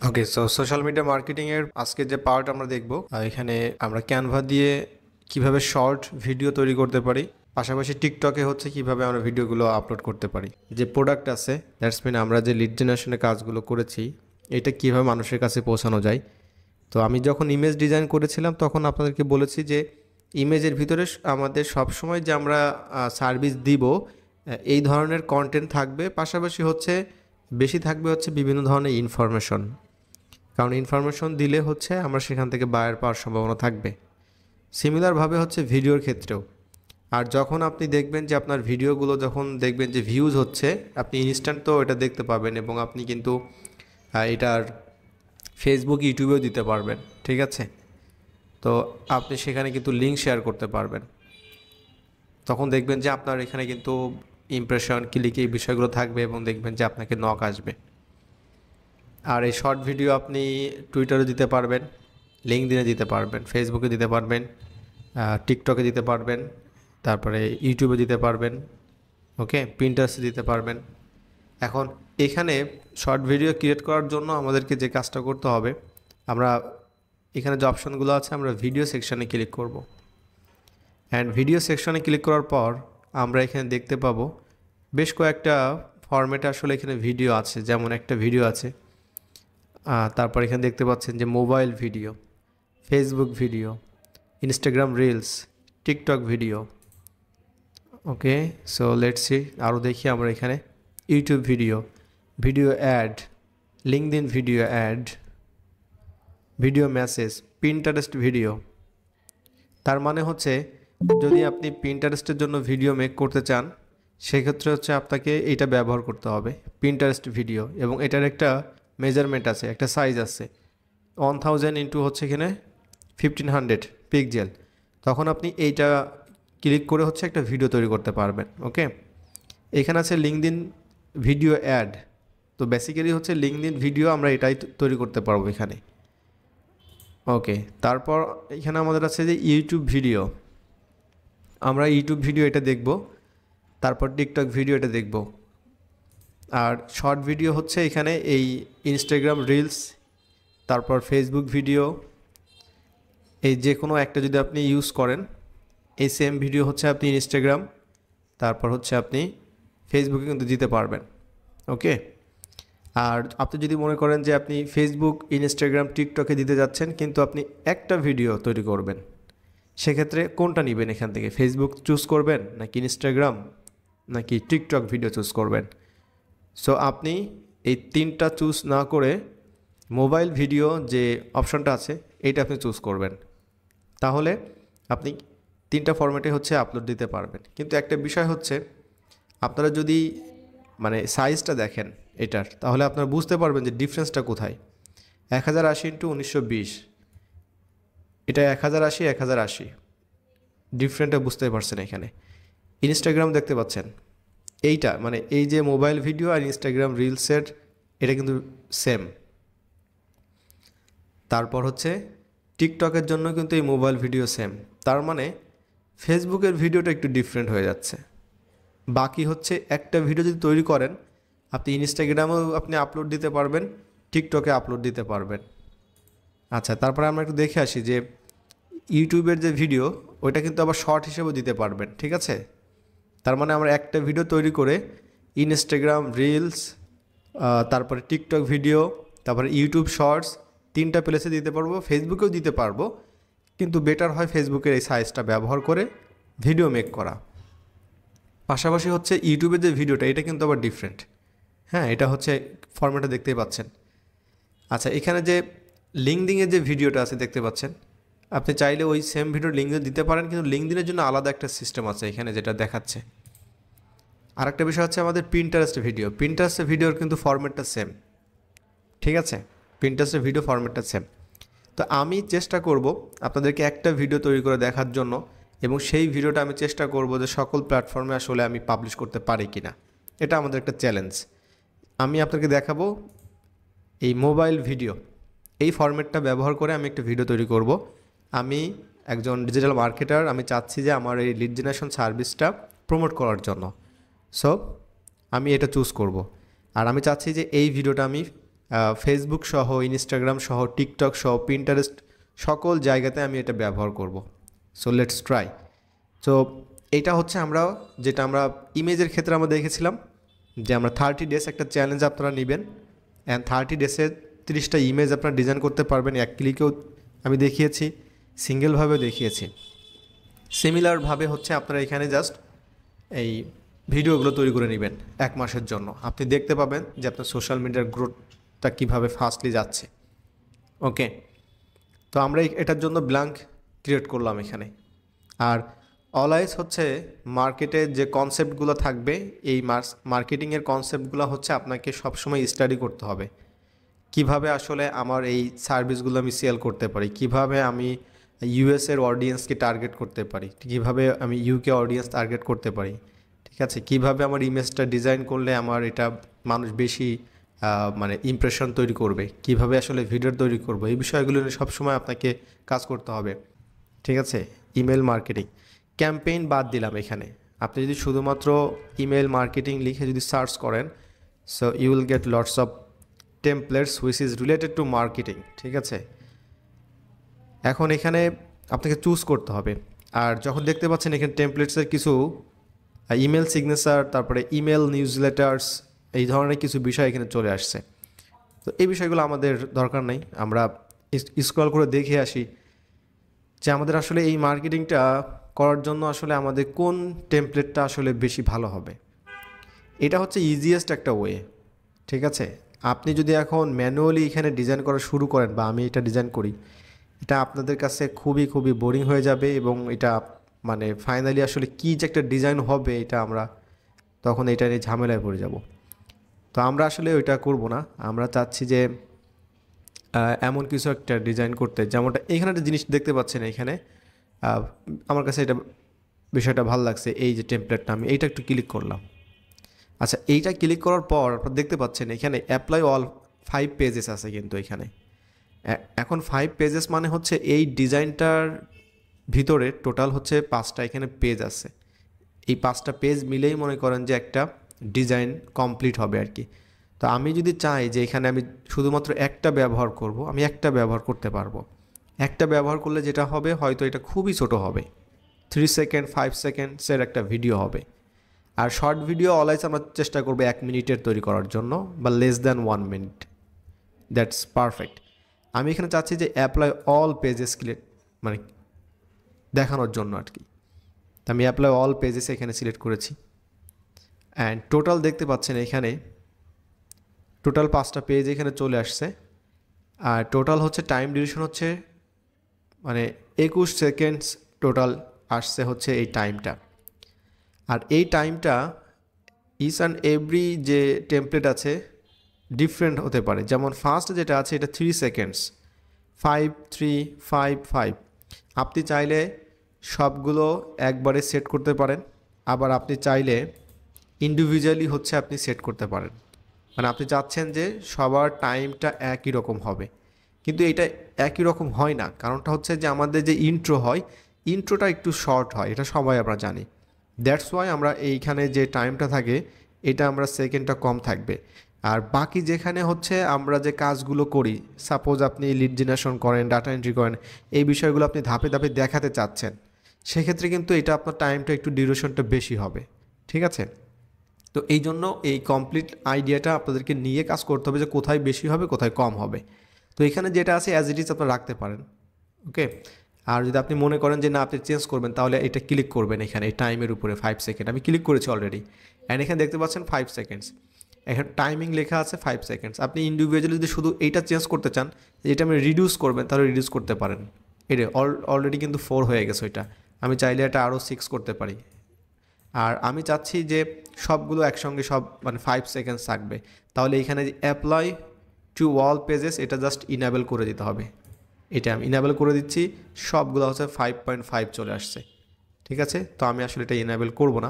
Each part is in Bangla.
ওকে, সো সোশ্যাল মিডিয়া মার্কেটিং এর আজকে যে পার্ট আমরা দেখব, এখানে আমরা ক্যানভা দিয়ে কিভাবে শর্ট ভিডিও তৈরি করতে পারি, পাশাপাশি টিকটকে হচ্ছে কিভাবে আমরা ভিডিওগুলো আপলোড করতে পারি। যে প্রোডাক্ট আছে, দ্যাটস মিন আমরা যে লিড জেনারেশনের কাজগুলো করেছি, এটা কিভাবে মানুষের কাছে পৌঁছানো যায়। তো আমি যখন ইমেজ ডিজাইন করেছিলাম তখন আপনাদেরকে বলেছি যে ইমেজের ভিতরে আমাদের সবসময় যে আমরা সার্ভিস দিব এই ধরনের কন্টেন্ট থাকবে, পাশাপাশি হচ্ছে বেশি থাকবে হচ্ছে বিভিন্ন ধরনের ইনফরমেশন, কারণ ইনফরমেশন দিলে হচ্ছে আমরা সেখান থেকে বায়ার পাওয়ার সম্ভাবনা থাকবে। সিমিলারভাবে হচ্ছে ভিডিওর ক্ষেত্রেও। আর যখন আপনি দেখবেন যে আপনার ভিডিওগুলো যখন দেখবেন যে ভিউজ হচ্ছে, আপনি ইনস্ট্যান্ট তো এটা দেখতে পাবেন এবং আপনি কিন্তু এটার ফেসবুক ইউটিউবেও দিতে পারবেন, ঠিক আছে। তো আপনি সেখানে কিন্তু লিঙ্ক শেয়ার করতে পারবেন, তখন দেখবেন যে আপনার এখানে কিন্তু ইমপ্রেশন ক্লিক এই বিষয়গুলো থাকবে এবং দেখবেন যে আপনাকে নক আসবে। আর এই শর্ট ভিডিও আপনি টুইটারে দিতে পারবেন, লিঙ্কডইনে দিতে পারবেন, ফেসবুকে দিতে পারবেন, টিকটকে দিতে পারবেন, তারপরে ইউটিউবে দিতে পারবেন, ওকে, পিন্টারেস্টে দিতে পারবেন। এখন এখানে শর্ট ভিডিও ক্রিয়েট করার জন্য আমাদেরকে যে কাজটা করতে হবে, আমরা এখানে যে অপশনগুলো আছে আমরা ভিডিও সেকশানে ক্লিক করব। অ্যান্ড ভিডিও সেকশনে ক্লিক করার পর আমরা এখানে দেখতে পাবো বেশ কয়েকটা ফরম্যাটে আসলে এখানে ভিডিও আছে। যেমন একটা ভিডিও আছে, তারপর এখানে দেখতে পাচ্ছেন যে mobile video, Facebook video, Instagram reels, TikTok video. Okay, so let's see আরও দেখি আমরা এখানে YouTube video, video ad, LinkedIn video ad, video message, Pinterest video. তার মানে হচ্ছে যদি আপনি পিন্টারেস্টের জন্য ভিডিও মেক করতে চান, সেক্ষেত্রে হচ্ছে আপনাকে এইটা ব্যবহার করতে হবে, পিন্টারেস্ট ভিডিও। এবং এটার একটা মেজারমেন্ট আছে, একটা সাইজ আছে, 1000 ইন্টু হচ্ছে এখানে 1500 পিক্সেল। তখন আপনি এইটা ক্লিক করে হচ্ছে একটা ভিডিও তৈরি করতে পারবেন। ওকে, এখানে আছে লিঙ্কডইন ভিডিও অ্যাড। তো বেসিক্যালি হচ্ছে লিঙ্কডইন ভিডিও আমরা এটাই তৈরি করতে পারবো এখানে। ওকে, তারপর এখানে আমাদের আছে যে ইউটিউব ভিডিও, আমরা ইউটিউব ভিডিও এটা দেখব, তারপর টিকটক ভিডিও এটা দেখব। আর শর্ট ভিডিও হচ্ছে এখানে এই ইনস্টাগ্রাম রিলস, তারপর ফেসবুক ভিডিও, এই যে কোনো একটা যদি আপনি ইউজ করেন, এই সেম ভিডিও হচ্ছে আপনি ইনস্টাগ্রাম, তারপর হচ্ছে আপনি ফেসবুকে কিন্তু দিতে পারবেন। ওকে, আর আপনি যদি মনে করেন যে আপনি ফেসবুক, ইনস্টাগ্রাম, টিকটকে দিতে যাচ্ছেন কিন্তু আপনি একটা ভিডিও তৈরি করবেন, সেক্ষেত্রে কোনটা নেবেন এখান থেকে? ফেসবুক চুজ করবেন নাকি ইনস্টাগ্রাম নাকি টিকটক ভিডিও চুজ করবেন? সো আপনি এই তিনটা চুজ না করে মোবাইল ভিডিও যে অপশনটা আছে এইটা আপনি চুজ করবেন, তাহলে আপনি তিনটা ফরম্যাটে হচ্ছে আপলোড দিতে পারবেন। কিন্তু একটা বিষয় হচ্ছে, আপনারা যদি মানে সাইজটা দেখেন এটার, তাহলে আপনারা বুঝতে পারবেন যে ডিফারেন্সটা কোথায়। 1080 ইন্টু 1920, এটা 1080 1080, ডিফারেন্টটা বুঝতে পারছেন এখানে। ইনস্টাগ্রাম দেখতে পাচ্ছেন, এইটা মানে এই যে মোবাইল ভিডিও আর ইনস্টাগ্রাম রিলসের এটা কিন্তু সেম। তারপর হচ্ছে টিকটকের জন্য কিন্তু এই মোবাইল ভিডিও সেম। তার মানে ফেসবুকের ভিডিওটা একটু ডিফারেন্ট হয়ে যাচ্ছে। বাকি হচ্ছে একটা ভিডিও যদি তৈরি করেন, আপনি ইনস্টাগ্রামেও আপনি আপলোড দিতে পারবেন, টিকটকে আপলোড দিতে পারবেন। আচ্ছা, তারপরে আমরা একটু দেখে আসি যে ইউটিউবের যে ভিডিও ওইটা কিন্তু আবার শর্ট হিসেবেও দিতে পারবেন, ঠিক আছে। তার মানে আমরা একটা ভিডিও তৈরি করে ইনস্টাগ্রাম রিলস, তারপরে টিকটক ভিডিও, তারপরে ইউটিউব শর্টস, তিনটা প্লেসে দিতে পারবো, ফেসবুকেও দিতে পারবো। কিন্তু বেটার হয় ফেসবুকের এই সাইজটা ব্যবহার করে ভিডিও মেক করা। পাশাপাশি হচ্ছে ইউটিউবের যে ভিডিওটা এটা কিন্তু আবার ডিফারেন্ট। হ্যাঁ, এটা হচ্ছে ফরম্যাটে দেখতেই পাচ্ছেন। আচ্ছা, এখানে যে লিঙ্কডইনের যে ভিডিওটা আছে দেখতে পাচ্ছেন, আপনি চাইলে ওই সেম ভিডিও লিঙ্কডিনে দিতে পারেন, কিন্তু লিঙ্কডিনের জন্য আলাদা একটা সিস্টেম আছে এখানে যেটা দেখাচ্ছে। আরেকটা বিষয় হচ্ছে আমাদের পিন্টারেস্ট ভিডিও, পিন্টারেস্টের ভিডিওর কিন্তু ফরম্যাটটা সেম, ঠিক আছে। পিন্টারেস্টের ভিডিও ফরম্যাটটা সেম। তো আমি চেষ্টা করব আপনাদেরকে একটা ভিডিও তৈরি করে দেখার জন্য, এবং সেই ভিডিওটা আমি চেষ্টা করব যে সকল প্ল্যাটফর্মে আসলে আমি পাবলিশ করতে পারি কি না। এটা আমাদের একটা চ্যালেঞ্জ। আমি আপনাকে দেখাবো এই মোবাইল ভিডিও, এই ফরম্যাটটা ব্যবহার করে আমি একটা ভিডিও তৈরি করব। আমি একজন ডিজিটাল মার্কেটার, আমি চাচ্ছি যে আমার এই লিড জেনারেশন সার্ভিসটা প্রমোট করার জন্য। সো আমি এটা চুজ করব। আর আমি চাচ্ছি যে এই ভিডিওটা আমি ফেসবুক সহ, ইনস্টাগ্রাম সহ, টিকটক সহ, পিন্টারেস্ট সকল জায়গাতে আমি এটা ব্যবহার করব। So let's try. সো এটা হচ্ছে যেটা আমরা ইমেজের ক্ষেত্রে আমরা দেখেছিলাম যে আমরা 30 ডেজ একটা চ্যালেঞ্জ আপনারা নেবেন, অ্যান্ড 30 ডেসে 30টা ইমেজ আপনারা ডিজাইন করতে পারবেন। এক ক্লিকেও আমি দেখিয়েছি, সিঙ্গেলভাবেও দেখিয়েছি। সিমিলারভাবে হচ্ছে আপনারা এখানে জাস্ট এই ভিডিওগুলো তৈরি করে নেবেন 1 মাসের জন্য। আপনি দেখতে পাবেন যে আপনার সোশ্যাল মিডিয়ার গ্রোথটা কীভাবে ফাস্টলি যাচ্ছে। ওকে, তো আমরা এটার জন্য ব্ল্যাঙ্ক ক্রিয়েট করলাম এখানে। আর অলওয়েজ হচ্ছে মার্কেটে যে কনসেপ্টগুলো থাকবে, এই মার্কেটিংয়ের কনসেপ্টগুলো হচ্ছে আপনাকে সবসময় স্টাডি করতে হবে। কিভাবে আসলে আমার এই সার্ভিসগুলো আমি সেল করতে পারি, কিভাবে আমি ইউএসের অডিয়েন্সকে টার্গেট করতে পারি, কিভাবে আমি ইউকে অডিয়েন্স টার্গেট করতে পারি, ঠিক আছে, কিভাবে আমার ইমেজটা ডিজাইন করলে আমার এটা মানুষ বেশি মানে ইমপ্রেশন তৈরি করবে, কিভাবে আসলে ভিডিও তৈরি করব, এই বিষয়গুলো নিয়ে সবসময় আপনাকে কাজ করতে হবে। ঠিক আছে, ইমেল মার্কেটিং ক্যাম্পেইন বাদ দিলাম এখানে। আপনি যদি শুধুমাত্র ইমেল মার্কেটিং লিখে যদি সার্চ করেন, so you will get lots of templates which is related to marketing. ঠিক আছে, এখন এখানে আপনাকে চুজ করতে হবে। আর যখন দেখতে পাচ্ছেন এখানে টেমপ্লেটসের কিছু ইমেল সিগনেচার, তারপরে ইমেল নিউজলেটার্স, এই ধরনের কিছু বিষয় এখানে চলে আসছে। তো এই বিষয়গুলো আমাদের দরকার নেই, আমরা স্ক্রল করে দেখে আসি যে আমাদের আসলে এই মার্কেটিংটা করার জন্য আসলে আমাদের কোন টেমপ্লেটটা আসলে বেশি ভালো হবে। এটা হচ্ছে ইজিয়েস্ট একটা ওয়ে। ঠিক আছে, আপনি যদি এখন ম্যানুয়ালি এখানে ডিজাইন করা শুরু করেন, বা আমি এটা ডিজাইন করি, এটা আপনাদের কাছে খুবই খুবই বোরিং হয়ে যাবে, এবং এটা মানে ফাইনালি আসলে কী যে একটা ডিজাইন হবে, এটা আমরা তখন এটা নিয়ে ঝামেলায় পড়ে যাব। তো আমরা আসলে ওইটা করব না। আমরা চাচ্ছি যে এমন কিছু একটা ডিজাইন করতে, যেমনটা এখানে একটা জিনিস দেখতে পাচ্ছেন এখানে, আমার কাছে এটা বিষয়টা ভালো লাগছে। এই যে টেমপ্লেটটা, আমি এইটা একটু ক্লিক করলাম। আচ্ছা, এইটা ক্লিক করার পর আপনারা দেখতে পাচ্ছেন এখানে অ্যাপ্লাই অল 5 পেজেস আছে কিন্তু এখানে। এখন 5 পেজেস মানে হচ্ছে এই ডিজাইনটার ভিতরে টোটাল হচ্ছে 5টা এখানে পেজ আছে। এই 5টা পেজ মিলেই মনে করেন যে একটা ডিজাইন কমপ্লিট হবে আর কি। তো আমি যদি চাই যে এখানে আমি শুধুমাত্র একটা ব্যবহার করব, আমি একটা ব্যবহার করতে পারবো। একটা ব্যবহার করলে যেটা হবে, হয়তো এটা খুবই ছোট হবে, 3 সেকেন্ড 5 সেকেন্ডসের একটা ভিডিও হবে। আর শর্ট ভিডিও অলওয়েজ আমরা চেষ্টা করবো 1 মিনিটের তৈরি করার জন্য, বা less than 1 minute. That's perfect. আমি এখানে চাচ্ছি যে অ্যাপ্লাই অল পেজেস মানে দেখানোর জন্য আর কি। আমি অ্যাপ্লাই অল পেজেস এখানে সিলেক্ট করেছি, অ্যান্ড টোটাল দেখতে পাচ্ছেন এখানে টোটাল 5টা পেজ এখানে চলে আসছে। আর টোটাল হচ্ছে টাইম ডিউরেশন হচ্ছে মানে 21 সেকেন্ডস টোটাল আসছে হচ্ছে এই টাইমটা। আর এই টাইমটা ইচ অ্যান্ড এভরি যে টেমপ্লেট আছে ডিফারেন্ট হতে পারে। যেমন ফার্স্ট যেটা আছে এটা 3 সেকেন্ডস, 5 3 5 5। আপনি চাইলে সবগুলো একবারে সেট করতে পারেন, আবার আপনি চাইলে ইন্ডিভিজুয়ালি হচ্ছে আপনি সেট করতে পারেন। মানে আপনি চাচ্ছেন যে সবার টাইমটা একই রকম হবে, কিন্তু এটা একই রকম হয় না। কারণটা হচ্ছে যে আমাদের যে ইন্ট্রো হয়, ইন্ট্রোটা একটু শর্ট হয়, এটা সবাই আমরা জানি। দ্যাটস ওয়াই আমরা এইখানে যে টাইমটা থাকে এটা আমরা সেকেন্ডটা কম থাকবে। আর বাকি যেখানে হচ্ছে আমরা যে কাজগুলো করি, সাপোজ আপনি লিড জেনারেশন করেন, ডাটা এন্ট্রি করেন, এই বিষয়গুলো আপনি ধাপে ধাপে দেখাতে চাচ্ছেন, সেক্ষেত্রে কিন্তু এটা আপনার টাইমটা একটু ডিউরেশনটা বেশি হবে। ঠিক আছে, তো এই জন্য এই কমপ্লিট আইডিয়াটা আপনাদেরকে নিয়ে কাজ করতে হবে যে কোথায় বেশি হবে কোথায় কম হবে। তো এখানে যেটা আছে অ্যাজ ইট ইজ আপনারা রাখতে পারেন। ওকে, আর যদি আপনি মনে করেন যে না আপনি চেঞ্জ করবেন, তাহলে এটা ক্লিক করবেন এখানে এই টাইমের উপরে 5 সেকেন্ড। আমি ক্লিক করেছি অলরেডি, অ্যান্ড এখানে দেখতে পাচ্ছেন 5 সেকেন্ডস, এখানে টাইমিং লেখা আছে 5 সেকেন্ডস। আপনি ইন্ডিভিজুয়ালি যদি শুধু এইটা চেঞ্জ করতে চান, যেটা আমি রিডিউস করবেন, তাহলে রিডিউস করতে পারেন। এটা অলরেডি কিন্তু 4 হয়ে গেছে ওইটা, আমি চাইলে এটা আরও 6 করতে পারি। আর আমি চাচ্ছি যে সবগুলো একসঙ্গে সব মানে 5 সেকেন্ডস থাকবে, তাহলে এখানে অ্যাপ্লাই টু অল পেজেস এটা জাস্ট ইনেবল করে দিতে হবে। এটা আমি ইনেবল করে দিচ্ছি, সবগুলো হচ্ছে 5.5 চলে আসছে। ঠিক আছে, তো আমি আসলে এটা ইনেবল করব না,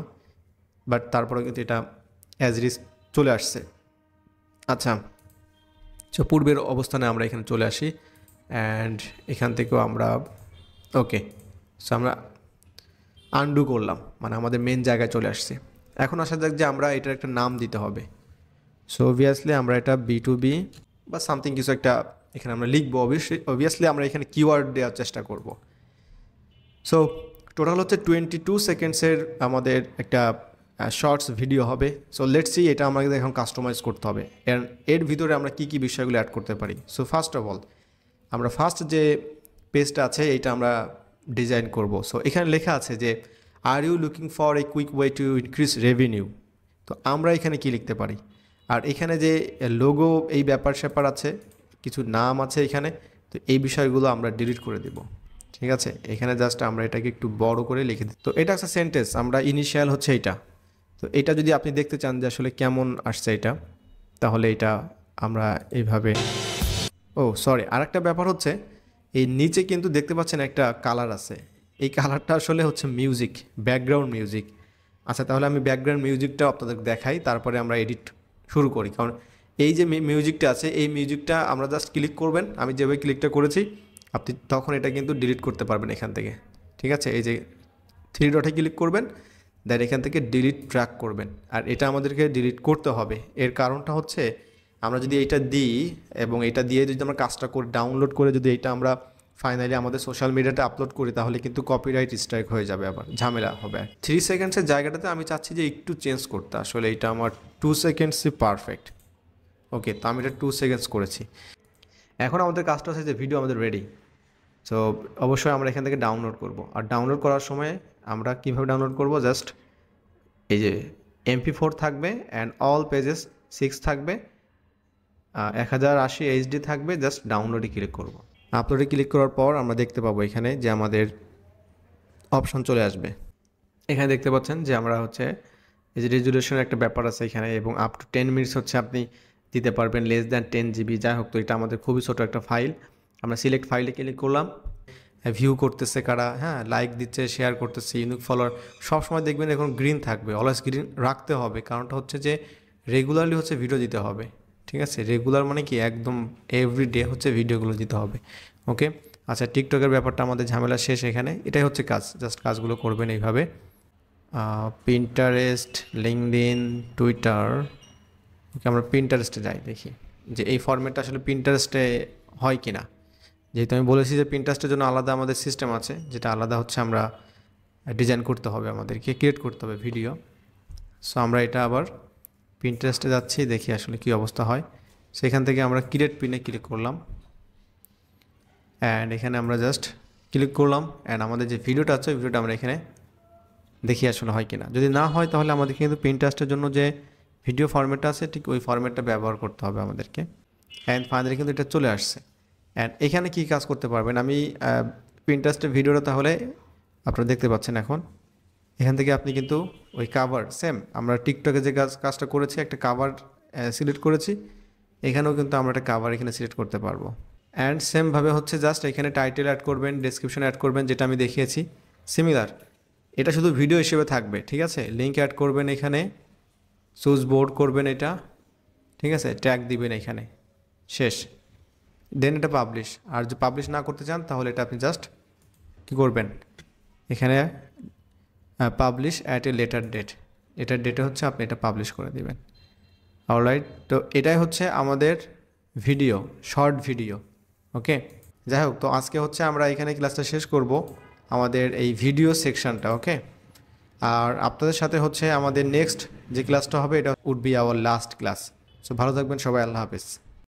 বাট তারপরে কিন্তু এটা অ্যাজ ইট ইজ চলে আসছে। আচ্ছা, তো পূর্বের অবস্থানে আমরা এখানে চলে আসি, অ্যান্ড এখান থেকেও আমরা ওকে, সো আমরা আনডু করলাম, মানে আমাদের মেন জায়গায় চলে আসছে। এখন আসা যাক যে আমরা এটার একটা নাম দিতে হবে। সো অবভিয়াসলি আমরা এটা B2B বা সামথিং কিছু একটা এখানে আমরা লিখবো। অবভিয়াসলি আমরা এখানে কিওয়ার্ড দেওয়ার চেষ্টা করব। সো টোটাল হচ্ছে 22 সেকেন্ডসের আমাদের একটা শর্টস ভিডিও হবে। সো লেটস সি এটা আমাদের এখন কাস্টমাইজ করতে হবে। এর ভিতরে আমরা কী কী বিষয়গুলো অ্যাড করতে পারি। সো ফার্স্ট অফ অল আমরা ফার্স্ট যে পেজটা আছে এইটা আমরা ডিজাইন করব। সো এখানে লেখা আছে যে are you looking for a quick way to increase revenue. তো আমরা এখানে কি লিখতে পারি, আর এখানে যে লোগো এই ব্যাপার স্যাপার আছে, কিছু নাম আছে এখানে, তো এই বিষয়গুলো আমরা ডিলিট করে দেব। ঠিক আছে, এখানে জাস্ট আমরা এটাকে একটু বড় করে লিখে দিই। তো এটা একটা সেন্টেন্স, আমরা ইনিশিয়াল হচ্ছে এইটা। তো এটা যদি আপনি দেখতে চান যে আসলে কেমন আসছে এটা, তাহলে এটা আমরা এইভাবে সরি, আরেকটা ব্যাপার হচ্ছে এই নিচে কিন্তু দেখতে পাচ্ছেন একটা কালার আছে, এই কালারটা আসলে হচ্ছে মিউজিক, ব্যাকগ্রাউন্ড মিউজিক। আচ্ছা, তাহলে আমি ব্যাকগ্রাউন্ড মিউজিকটা আপনাদের দেখাই, তারপরে আমরা এডিট শুরু করি। কারণ এই যে মিউজিকটা আছে, এই মিউজিকটা আমরা জাস্ট ক্লিক করবেন, আমি যেভাবে ক্লিকটা করেছি আপনি তখন এটা কিন্তু ডিলিট করতে পারবেন এখান থেকে। ঠিক আছে, এই যে 3 ডটে ক্লিক করবেন, দেন এখান থেকে ডিলিট ট্র্যাক করবেন। আর এটা আমাদেরকে ডিলিট করতে হবে। এর কারণটা হচ্ছে আমরা যদি এইটা দিই এবং এটা দিয়ে যদি আমরা কাজটা করে ডাউনলোড করে যদি এইটা আমরা ফাইনালি আমাদের সোশ্যাল মিডিয়াতে আপলোড করি, তাহলে কিন্তু কপিরাইট স্ট্রাইক হয়ে যাবে, আবার ঝামেলা হবে। 3 সেকেন্ডসের জায়গাটাতে আমি চাচ্ছি যে একটু চেঞ্জ করতে, আসলে এটা আমার 2 সেকেন্ডসই পারফেক্ট। ওকে, তো আমি এটা 2 সেকেন্ডস করেছি। এখন আমাদের কাজটা হচ্ছে যে ভিডিও আমাদের রেডি। সো অবশ্যই আমরা এখান থেকে ডাউনলোড করব। আর ডাউনলোড করার সময় আমরা কীভাবে ডাউনলোড করব, জাস্ট এই যে MP4 থাকবে অ্যান্ড অল পেজেস 6 থাকবে, 1080 HD থাকবে, জাস্ট ডাউনলোডে ক্লিক করব। আপলোডে ক্লিক করার পর আমরা দেখতে পাবো এখানে যে আমাদের অপশন চলে আসবে। এখানে দেখতে পাচ্ছেন যে আমরা হচ্ছে এই যে রেজুলেশনের একটা ব্যাপার আছে এখানে, এবং আপ টু 10 মিনিটস হচ্ছে আপনি দিতে পারবেন, লেস দ্যান 10 GB। যাই হোক, তো এটা আমাদের খুবই ছোটো একটা ফাইল। আমরা সিলেক্ট ফাইলে ক্লিক করলাম, ভিউ করতেছে কারা, হ্যাঁ, লাইক দিচ্ছে, শেয়ার করতেছে, ইউনিক ফলোয়ার, সবসময় দেখবেন এখন গ্রিন থাকবে, অলওয়েজ গ্রিন রাখতে হবে। কারণটা হচ্ছে যে রেগুলারলি হচ্ছে ভিডিও দিতে হবে। ঠিক আছে, রেগুলার মানে কি একদম এভরিডে হচ্ছে ভিডিওগুলো দিতে হবে। ওকে, আচ্ছা, টিকটকের ব্যাপারটা আমাদের ঝামেলা শেষ এখানে। এটাই হচ্ছে কাজ, জাস্ট কাজগুলো করবেন এইভাবে। Pinterest, LinkedIn, Twitter. ওকে, আমরা পিন্টারেস্টে যাই, দেখি যে এই ফরম্যাটটা আসলে পিন্টারেস্টে হয় কি না। যেহেতু আমি বলেছি যে পিন্টারেস্টের জন্য আলাদা আমাদের সিস্টেম আছে, যেটা আলাদা হচ্ছে আমরা ডিজাইন করতে হবে, আমাদেরকে ক্রিয়েট করতে হবে ভিডিও। সো আমরা এটা আবার পিন্টারেস্টে যাচ্ছি, দেখি আসলে কী অবস্থা হয়। সেখান থেকে আমরা ক্রিয়েট পিনে ক্লিক করলাম, অ্যান্ড এখানে আমরা জাস্ট ক্লিক করলাম, অ্যান্ড আমাদের যে ভিডিওটা আছে ওই ভিডিওটা আমরা এখানে দেখি আসলে হয় কিনা। যদি না হয় তাহলে আমাদের কিন্তু পিন্টারেস্টের জন্য যে ভিডিও ফরম্যাটটা আছে ঠিক ওই ফরম্যাটটা ব্যবহার করতে হবে আমাদেরকে। অ্যান্ড ফাইনালি কিন্তু এটা চলে আসছে। অ্যান্ড এখানে কী কাজ করতে পারবেন, আমি পিন্টারেস্টের ভিডিওটা তাহলে আপনারা দেখতে পাচ্ছেন এখন। এখান থেকে আপনি কিন্তু ওই কাভার সেম আমরা টিকটকে যে কাজটা করেছি, একটা কাভার সিলেক্ট করেছি, এখানেও কিন্তু আমরা একটা কাভার এখানে সিলেক্ট করতে পারবো। অ্যান্ড সেমভাবে হচ্ছে জাস্ট এখানে টাইটেল অ্যাড করবেন, ডেসক্রিপশন অ্যাড করবেন, যেটা আমি দেখিয়েছি সিমিলার। এটা শুধু ভিডিও হিসেবে থাকবে, ঠিক আছে। লিঙ্ক অ্যাড করবেন এখানে, চুজ বোর্ড করবেন এটা, ঠিক আছে, ট্যাগ দিবেন এখানে, শেষ। দেন এটা পাবলিশ। আর যদি পাবলিশ না করতে চান তাহলে এটা আপনি জাস্ট কী করবেন, এখানে publish at a later date, এটার ডেটে হচ্ছে আপনি এটা পাবলিশ করে দেবেন। অলরাইট, তো এটাই হচ্ছে আমাদের ভিডিও, শর্ট ভিডিও। ওকে, যাই হোক, তো আজকে হচ্ছে আমরা এখানে ক্লাসটা শেষ করব, আমাদের এই ভিডিও সেকশনটা। ওকে, আর আপনাদের সাথে হচ্ছে আমাদের নেক্সট যে ক্লাসটা হবে এটা would be our last class. So ভালো থাকবেন সবাই, আল্লাহ হাফেজ।